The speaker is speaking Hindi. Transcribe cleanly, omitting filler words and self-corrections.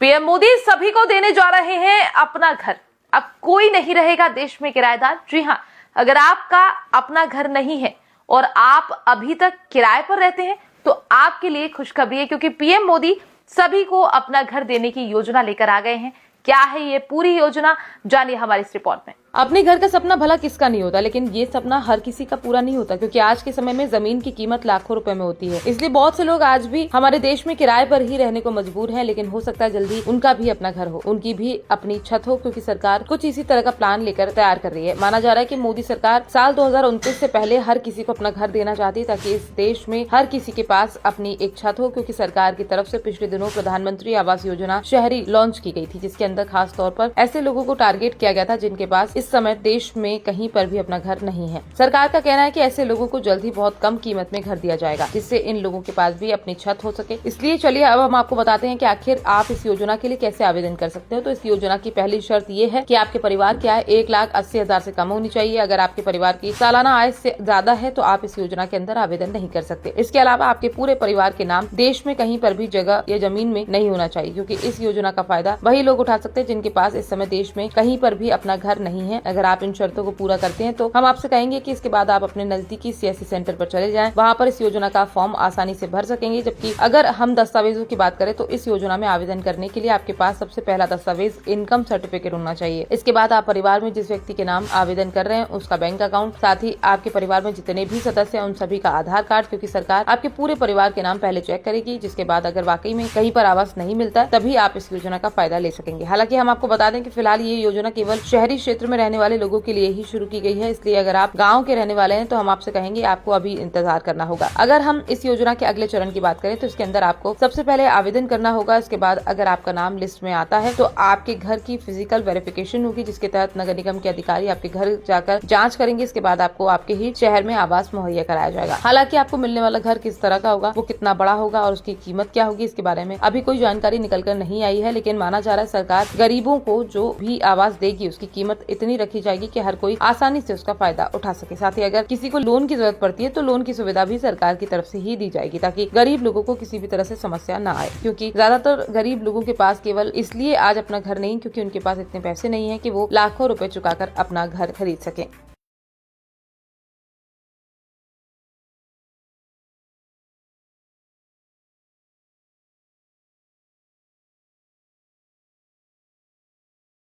पीएम मोदी सभी को देने जा रहे हैं अपना घर। अब कोई नहीं रहेगा देश में किराएदार। जी हाँ, अगर आपका अपना घर नहीं है और आप अभी तक किराए पर रहते हैं तो आपके लिए खुशखबरी है, क्योंकि पीएम मोदी सभी को अपना घर देने की योजना लेकर आ गए हैं। क्या है ये पूरी योजना, जानिए हमारी इस रिपोर्ट में। अपने घर का सपना भला किसका नहीं होता, लेकिन ये सपना हर किसी का पूरा नहीं होता, क्योंकि आज के समय में जमीन की कीमत लाखों रुपए में होती है। इसलिए बहुत से लोग आज भी हमारे देश में किराए पर ही रहने को मजबूर हैं, लेकिन हो सकता है जल्दी उनका भी अपना घर हो, उनकी भी अपनी छत हो, क्योंकि सरकार कुछ इसी तरह का प्लान लेकर तैयार कर रही है। माना जा रहा है कि मोदी सरकार साल 2029 से पहले हर किसी को अपना घर देना चाहती है, ताकि इस देश में हर किसी के पास अपनी एक छत हो। क्योंकि सरकार की तरफ से पिछले दिनों प्रधानमंत्री आवास योजना शहरी लॉन्च की गई थी, जिसके अंदर खास तौर पर ऐसे लोगों को टारगेट किया गया था जिनके पास इस समय देश में कहीं पर भी अपना घर नहीं है। सरकार का कहना है कि ऐसे लोगों को जल्द ही बहुत कम कीमत में घर दिया जाएगा, जिससे इन लोगों के पास भी अपनी छत हो सके। इसलिए चलिए अब हम आपको बताते हैं कि आखिर आप इस योजना के लिए कैसे आवेदन कर सकते हो। तो इस योजना की पहली शर्त ये है कि आपके परिवार की आय 1,80,000 से कम होनी चाहिए। अगर आपके परिवार की सालाना आय से ज्यादा है तो आप इस योजना के अंदर आवेदन नहीं कर सकते। इसके अलावा आपके पूरे परिवार के नाम देश में कहीं पर भी जगह या जमीन में नहीं होना चाहिए, क्योंकि इस योजना का फायदा वही लोग उठा सकते हैं जिनके पास इस समय देश में कहीं पर भी अपना घर नहीं है। अगर आप इन शर्तों को पूरा करते हैं तो हम आपसे कहेंगे कि इसके बाद आप अपने नजदीकी सीएससी सेंटर पर चले जाएं, वहां पर इस योजना का फॉर्म आसानी से भर सकेंगे। जबकि अगर हम दस्तावेजों की बात करें तो इस योजना में आवेदन करने के लिए आपके पास सबसे पहला दस्तावेज इनकम सर्टिफिकेट होना चाहिए। इसके बाद आप परिवार में जिस व्यक्ति के नाम आवेदन कर रहे हैं उसका बैंक अकाउंट, साथ ही आपके परिवार में जितने भी सदस्य हैं उन सभी का आधार कार्ड, क्योंकि सरकार आपके पूरे परिवार के नाम पहले चेक करेगी, जिसके बाद अगर वाकई में कहीं पर आवास नहीं मिलता तभी आप इस योजना का फायदा ले सकेंगे। हालांकि हम आपको बता दें कि फिलहाल ये योजना केवल शहरी क्षेत्र में रहने वाले लोगों के लिए ही शुरू की गई है, इसलिए अगर आप गांव के रहने वाले हैं तो हम आपसे कहेंगे आपको अभी इंतजार करना होगा। अगर हम इस योजना के अगले चरण की बात करें तो इसके अंदर आपको सबसे पहले आवेदन करना होगा। इसके बाद अगर आपका नाम लिस्ट में आता है तो आपके घर की फिजिकल वेरिफिकेशन होगी, जिसके तहत नगर निगम के अधिकारी आपके घर जाकर जांच करेंगे। इसके बाद आपको आपके ही शहर में आवास मुहैया कराया जाएगा। हालांकि आपको मिलने वाला घर किस तरह का होगा, वो कितना बड़ा होगा और उसकी कीमत क्या होगी, इसके बारे में अभी कोई जानकारी निकल कर नहीं आई है। लेकिन माना जा रहा है सरकार गरीबों को जो भी आवास देगी उसकी कीमत इतनी रखी जाएगी कि हर कोई आसानी से उसका फायदा उठा सके। साथ ही अगर किसी को लोन की जरूरत पड़ती है तो लोन की सुविधा भी सरकार की तरफ से ही दी जाएगी, ताकि गरीब लोगों को किसी भी तरह से समस्या न आए। क्योंकि ज्यादातर गरीब लोगों के पास केवल इसलिए आज अपना घर नहीं, क्योंकि उनके पास इतने पैसे नहीं है कि वो लाखों रुपए चुकाकर अपना घर खरीद सके।